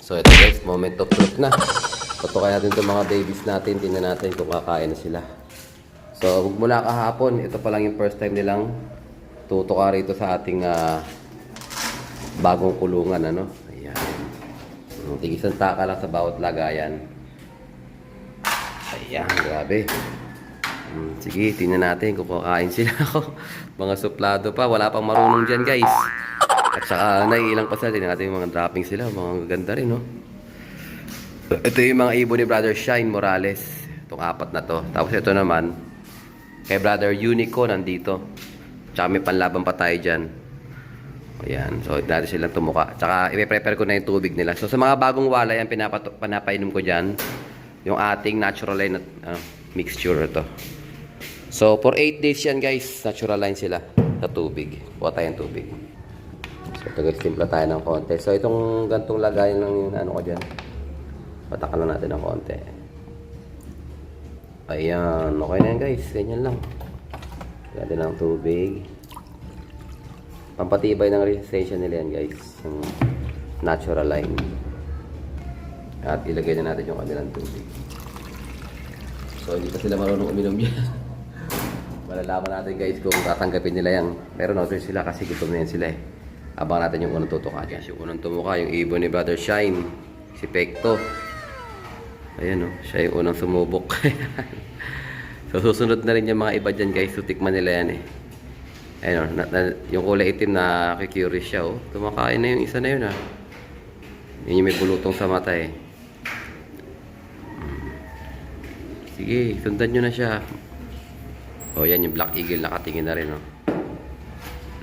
So ito guys, moment of truth na. Tutukan natin itong mga babies natin. Tingnan natin kung kakain na sila. So mula kahapon, ito pa lang yung first time nilang tutuka rito sa ating bagong kulungan. Ano? Ayan. Tigisang taka lang sa bawat lagayan. Ayan, grabe. Sige, tingnan natin kung kakain sila ako. Mga suplado pa, wala pang marunong dyan guys. At saka naiilang pa sila, tingnan natin yung mga dropping sila. Mga ganda rin, no? Ito yung mga ibon ni Brother Shine Morales. Itong apat na to. Tapos ito naman, kay Brother Unico nandito. Tsaka may panlaban pa tayo dyan. Ayan, so natin silang tumuka. Tsaka i-prepare ko na yung tubig nila. So sa mga bagong wala yan, pinapainom ko dyan. Yung ating natural line mixture ito. So for 8 days yan guys, natural line sila sa tubig. Kuha tayong tubig. So ito guys, timpla tayo ng konti. So itong gantong lagayan lang yung ano ko dyan. Patakan lang natin ng konti. Ayan, okay na yan guys. Ganyan lang. Ganda ng tubig. Pampatibay ng resistensya nila yan guys. Yung natural line. At ilagay na natin yung kanilang tubig. So hindi pa sila marunong uminom yan. Malalaman natin guys kung tatanggapin nila yan. Pero no-turn sila kasi gutom na yan sila eh. Abangan natin yung unang tutuka dyan. Yung unang tumuka, yung ibon ni Brother Shine. Si Pekto. Ayan o, siya yung unang sumubok. So susunod na rin yung mga iba dyan guys. Sutikman nila yan eh. Ayan o, yung kulay itim na kikurious siya o. Tumakain na yung isa na yun ha. Yun yung may bulutong sa mata eh. Sige, sundan nyo na siya. O yan yung Black Eagle nakatingin na rin o.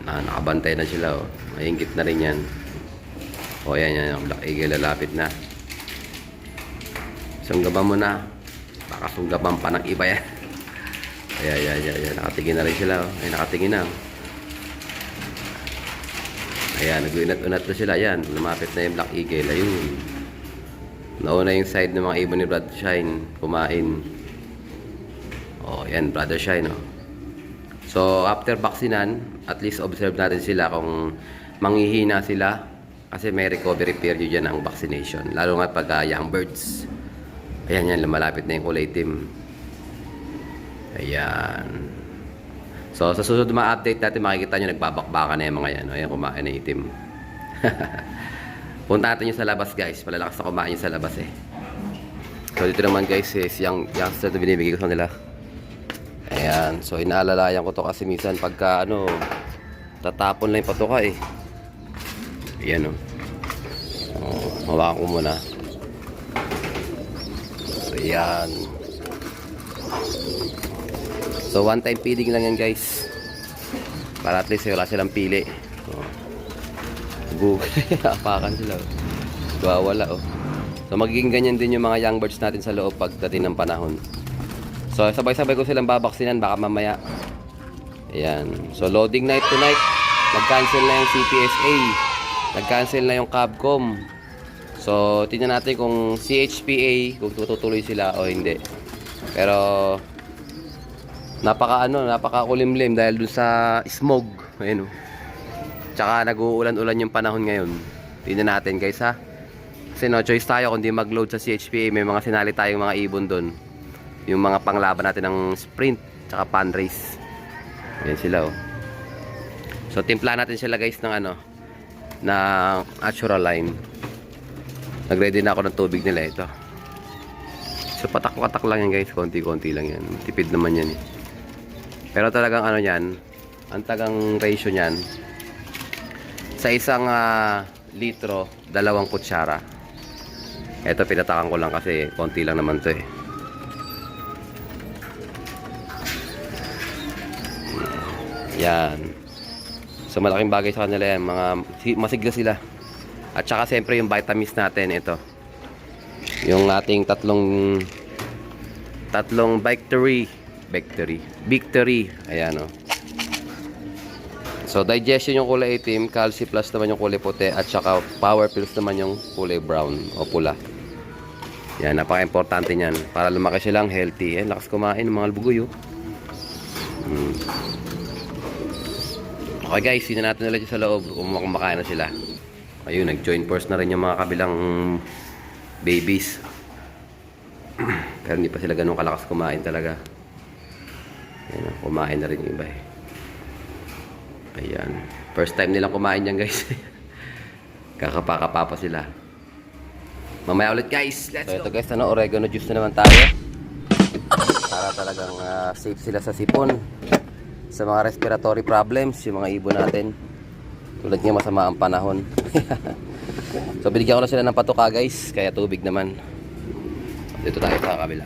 Nakabantay na sila o. Mahingit na rin yan. O yan yung Black Eagle lalapit na. Sunggaban mo na. Baka sunggaban pa ng iba yan. Ayan. Nakatingin na rin sila o. Ay nakatingin na o. Ayan, nag-unat-unat na sila. Ayan, lumapit na yung Black Eagle. Ayun. Nauna yung side ng mga ibon ni Brother Shine. Kumain. O, ayan, Brother Shine o. So, after vaksinan, at least observe natin sila kung manghihina sila. Kasi may recovery period dyan ang vaccination. Lalo nga pag young birds. Ayan yan, lumalapit na yung kulay itim. Ayan. So, sa susunod na update natin, makikita nyo nagbabakbaka na yung mga yan. Ayan, kumain na itim. Punta natin yung sa labas guys. Malalakas na kumain yung sa labas eh. So, dito naman guys is yung youngster na binibigay ko sa nila. Ayan. So, inaalalayan ko to kasi minsan pagka ano, tatapon lang yung patuka eh. Ayan o. Hawakan ko muna. So, ayan. So, one time feeding lang yan guys. Para at least wala silang pili. Apakan sila. Wawala oh. So, magiging ganyan din yung mga young birds natin sa loob pagdating ng panahon. So, sabay-sabay ko silang babaksinan baka mamaya. Ayan. So, loading night tonight. Nag-cancel na yung CPSA. Nag-cancel na yung Cabcom. So, tingnan natin kung CHPA, kung tutuloy sila o hindi. Pero, napaka-kulimlim dahil dun sa smog. Ayan o. Tsaka nag-uulan-ulan yung panahon ngayon. Tingnan natin guys ha. Kasi no choice tayo kundi mag-load sa CHPA. May mga sinali tayong mga ibon dun. Yung mga panglaban natin ng sprint tsaka pan race. Ayan sila oh. So timpla natin sila guys ng ano, ng natural line. Nag-ready na ako ng tubig nila ito. So patak-patak lang yan guys, konti-konti lang yan. Tipid naman yan eh. Pero talagang ano yan, ang tagang ratio niyan sa isang litro, 2 kutsara. Ito pinatakan ko lang kasi konti lang naman to eh. Yan. So malaking bagay sa kanila yan. Mga masigla sila. At saka siyempre yung vitamins natin ito. Yung ating tatlong Victory. Ayan o. So digestion yung kulay itim, Calci Plus naman yung kulay puti, at saka Power Pills naman yung kulay brown o pula. Yan, napaka-importante niyan para lumaki silang healthy. Ayan, lakas kumain ng mga albugoy oh. Okay guys, sino natin ulit sa loob kung kumakain na sila. Ayun, nag-join force na rin yung mga kabilang babies. Pero hindi pa sila ganun kalakas kumain talaga. Ayan, kumain na rin yung iba eh. Ayan. First time nilang kumain yan guys. Kakapa-kapa pa sila. Mamaya ulit guys. Let's go. Ito guys, oregano juice na naman tayo. Para talagang safe sila sa sipon. Sa mga respiratory problems, yung mga ibon natin. Tulad nga masama ang panahon. So binigyan ko na sila ng patuka guys. Kaya tubig naman. Dito tayo sa kabila.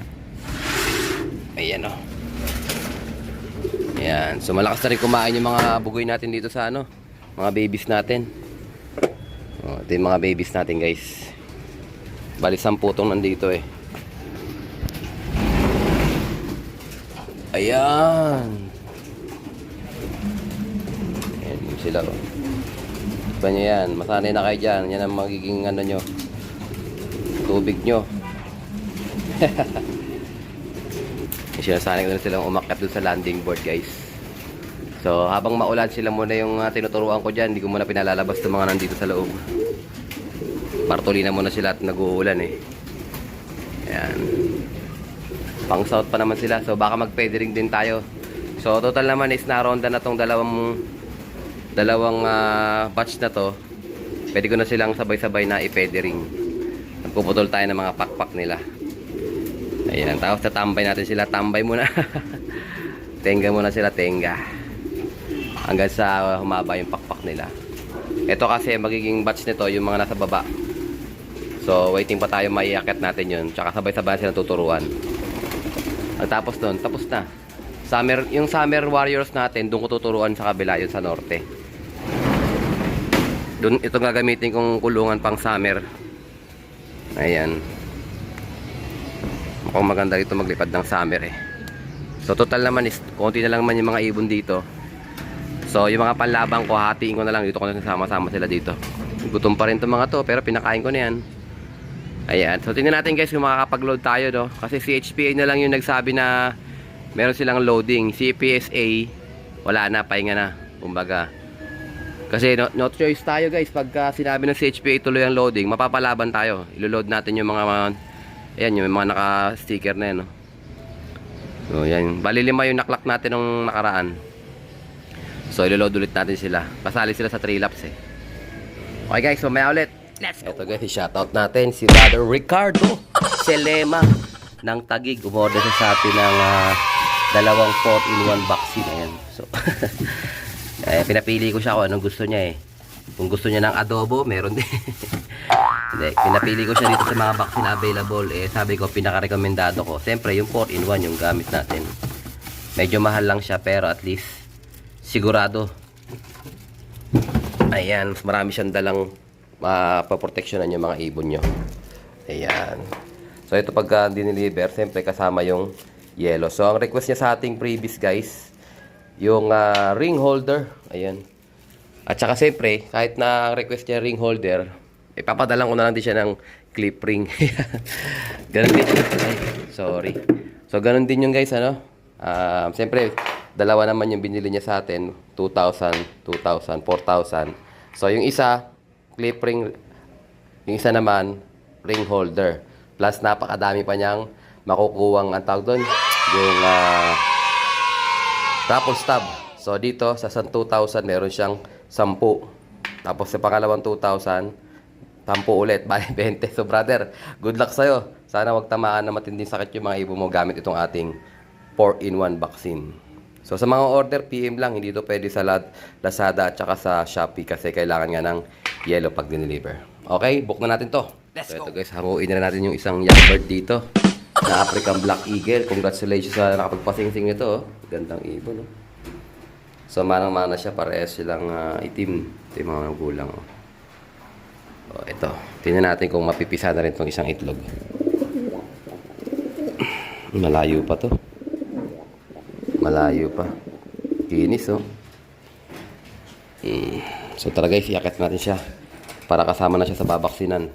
Ayan o. Ayan. So malakas na rin kumain yung mga bugoy natin dito sa mga babies natin. Ito yung mga babies natin guys. Bali 10 tong nandito eh. Ayan. Ayan sila o. Diba nyo yan? Masanay na kayo dyan. Yan ang magiging nyo. Tubig nyo. Sinasanay ko na silang umakyat dun sa landing board guys. So habang maulan sila muna yung tinuturuan ko dyan. Hindi ko muna pinalalabas ng mga nandito sa loob. Martulina muna sila at nag-uulan eh. Ayan. Pang south pa naman sila. So baka mag-feathering din tayo. So total naman is naronda na tong dalawang batch na to. Pwede ko na silang sabay-sabay na i-feathering. Nagpuputol tayo ng mga pakpak nila. Ayan. Tapos tatambay natin sila. Tambay muna. Tenga muna sila. Tenga. Hanggang sa humaba yung pakpak nila. Ito kasi magiging batch nito yung mga nasa baba. So waiting pa tayo maiakit natin yun. Tsaka sabay-sabay sila tuturuan. Pagtapos nun, tapos na. Yung summer warriors natin, doon ko tuturuan sa kabila, yun sa norte. Doon ito gagamitin kong kulungan pang summer. Ayan. Mukhang maganda dito maglipad ng summer eh. So total naman is, konti na lang man yung mga ibon dito. So yung mga panlabang ko, hatiin ko na lang dito, kung sama-sama sila dito. Gutom pa rin itong mga to, pero pinakain ko na yan. Ayan, so tingnan natin guys kung makakapag-load tayo, no? Kasi si HPA na lang yung nagsabi na meron silang loading. Si PSA, wala na, pahinga na, kumbaga. Kasi no choice tayo guys, pagka sinabi ng si HPA tuloy ang loading, mapapalaban tayo. Ilo-load natin yung mga, ayan, yung mga naka-sticker na yan, no? So yan, bali 5 yung naklak natin nung nakaraan. So ilo-load ulit natin sila. Pasali sila sa 3 laps eh. Okay guys, so mamaya ulit. Let's go. Ito guys, shoutout natin si Brother Ricardo Selema ng Taguig. Umorder siya sa atin ng 2 4-in-1 vaccine. Ayan. So, pinapili ko siya kung anong gusto niya eh. Kung gusto niya ng adobo, meron din. Hindi, pinapili ko siya dito sa mga vaccine available. Sabi ko, pinaka-rekomendado ko. Siyempre, yung 4-in-1 yung gamit natin. Medyo mahal lang siya, pero at least sigurado. Ayan, mas marami siyang dalang mapaproteksyonan yung mga ibon nyo. Ayan. So ito pagka diniliver, siyempre kasama yung yellow. So ang request niya sa ating previous guys, yung ring holder. Ayan. At saka siyempre, kahit na request niya ring holder, ipapadalan ko na lang din siya ng clip ring. Ganun din. Ay, sorry. So ganun din yung guys, ano? Siyempre, dalawa naman yung binili niya sa atin. 2,000, 2,000, 4,000. So yung isa, clip ring, yung isa naman ring holder, plus napakadami pa niyang makukuwang ang tawag doon, yung raffle stub. So dito sa 2,000 meron siyang 10, tapos sa pangalawang 2,000 10 ulit, bali 20. So brother, good luck sa'yo. Sana wag tamaan na matinding sakit yung mga ibon mo gamit itong ating 4-in-1 vaccine. So sa mga order, PM lang, hindi to pwede sa Lazada at saka sa Shopee kasi kailangan nga ng yellow pag dineliver. Okay, book na natin to. Let's go. Ito guys, hanguin na natin yung isang young bird dito na African Black Eagle. Congratulations sa nakapagpasingsing nito. Gandang ibon. So manang-mana siya, parehas silang itim. Ito yung mga gulang. Ito, tingnan natin kung mapipisa na rin itong isang itlog. Malayo pa to. Malayo pa. Kinis, oh. So tara guys, iakit natin siya para kasama na siya sa babaksinan.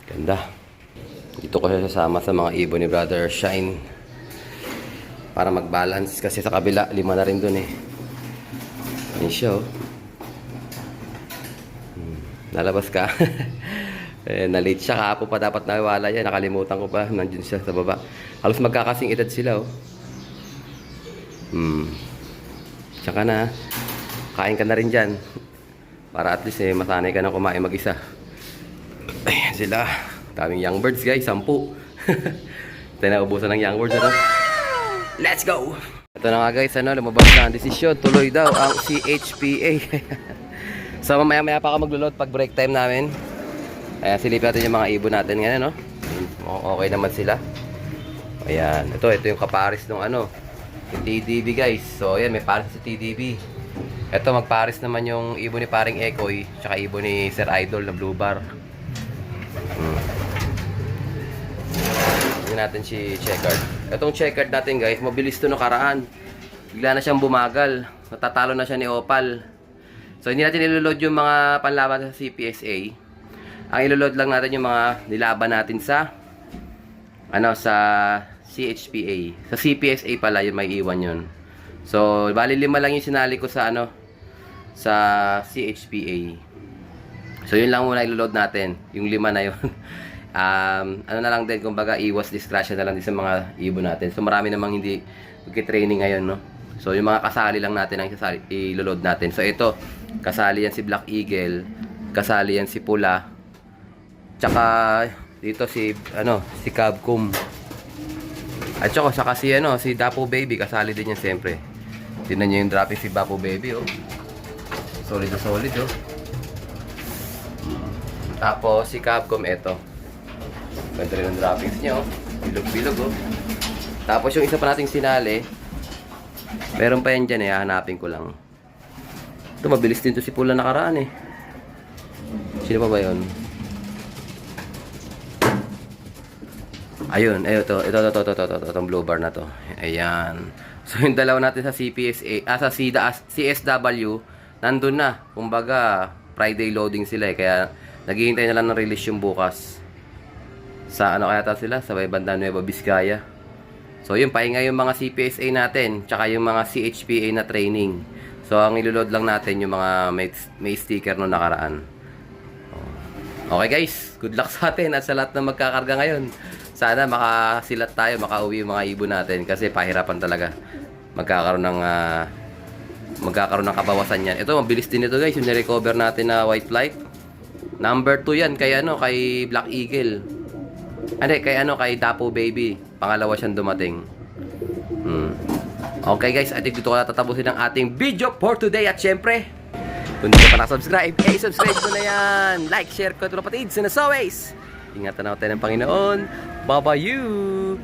Ganda. Dito ko siya sasama sa mga ibon ni Brother Shine para mag-balance kasi sa kabila 5 na rin dun eh. Yan siya, oh. Lalabas ka. Na-late siya. Kahapon pa dapat nawala yan. Nakalimutan ko pa. Nandiyan siya sa baba. Halos magkakasing edad sila, oh. Tsaka na. Kain ka na rin dyan. Para at least, masanay ka na kumain mag-isa. Ayan sila. Daming young birds, guys. 10. Tayo na ubusan ng young birds, ano? Let's go! Ito na nga, guys. Lumabas na ang desisyon. Tuloy daw ang CHPA. So mamaya-maya pa ako maglo-load pag break time namin. Ayan, silipin natin yung mga ibon natin ngayon, no? Okay naman sila. Ayan, ito yung kaparis ng ano, yung TDB, guys. So ayan, may paris sa TDB. Ito, magparis naman yung ibon ni paring Ekoy, tsaka ibon ni Sir Idol na Blue Bar. Tingnan natin si Checkered. Itong Checkered natin, guys, mabilis to nakaraan. Bigla na siyang bumagal. Natatalo na siya ni Opal. So, hindi natin iloload yung mga panlaban sa CPSA. Ang iloload lang natin yung mga nilaban natin sa sa CHPA. Sa CPSA pala yung may iwan yun. So, bali 5 lang yung sinali ko sa sa CHPA. So, yun lang muna iloload natin. Yung 5 na yun. Ano na lang din, kumbaga, iwas discretion na lang din sa mga ibon natin. So, marami namang hindi training ngayon, no? So, yung mga kasali lang natin ang iloload natin. So, ito, kasali yan si Black Eagle, kasali yan si Pula, tsaka dito si Cabcom, at saka si Dapo Baby, kasali din yan siyempre. Tingnan nyo yung dropping si Dapo Baby, oh. Solid na solid, oh. Tapos si Cabcom, eto, ganda rin ang droppings nyo, bilog-bilog, oh. Tapos yung isa pa nating sinali, meron pa yan dyan, hahanapin ko lang. Ito, mabilis din to si Pula nakaraan, eh. Sino pa ba yun? Ayun, ito, itong blue bar na to. Ayan. So, yung dalawa natin sa CPSA, sa CSW, nandun na. Kumbaga, Friday loading sila, eh. Kaya, naghihintay na lang ng release yung bukas. Sa kaya sila? Sa banda Nueva Vizcaya. So, yun, pahinga yung mga CPSA natin, tsaka yung mga CHPA na training. So, ang iloload lang natin yung mga may sticker no nakaraan. Okay, guys. Good luck sa atin at sa lahat na magkakarga ngayon. Sana makasilat tayo, makauwi yung mga ibon natin kasi pahirapan talaga. Magkakaroon ng kabawasan yan. Ito, mabilis din ito, guys. Yung nirecover natin na white flight. Number 2 yan kay Black Eagle. Kay Dapo Baby. Pangalawa siyang dumating. Okay, guys, I think dito ko na tatapusin ang ating video for today. At syempre, kung hindi ka pa nakasubscribe, subscribe mo na yan. Like, share ko ito kapatids. And as always, ingatan natin ng Panginoon. Bye-bye you.